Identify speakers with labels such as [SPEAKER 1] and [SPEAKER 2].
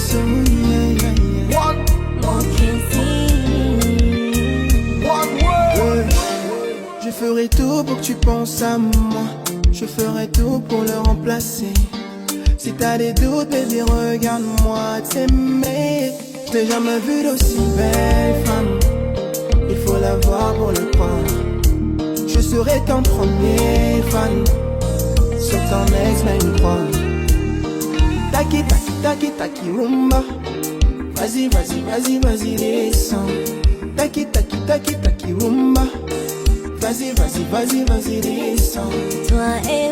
[SPEAKER 1] so yeah. Je ferai tout pour que tu penses à moi. Je ferai tout pour le remplacer. Si t'as des doutes, baby, regarde-moi t'aimer. Je n'ai jamais vu d'aussi belle femme. Il faut la voir pour le croire. Je serai ton premier fan. Sur ton ex, même croire. Taki, taki, taki, taki, rumba. Vas-y, vas-y, vas-y, vas-y, descends. Taki, taki, taki, taki, rumba. Vas-y, vas-y, vas-y, vas-y, descends.
[SPEAKER 2] Toi et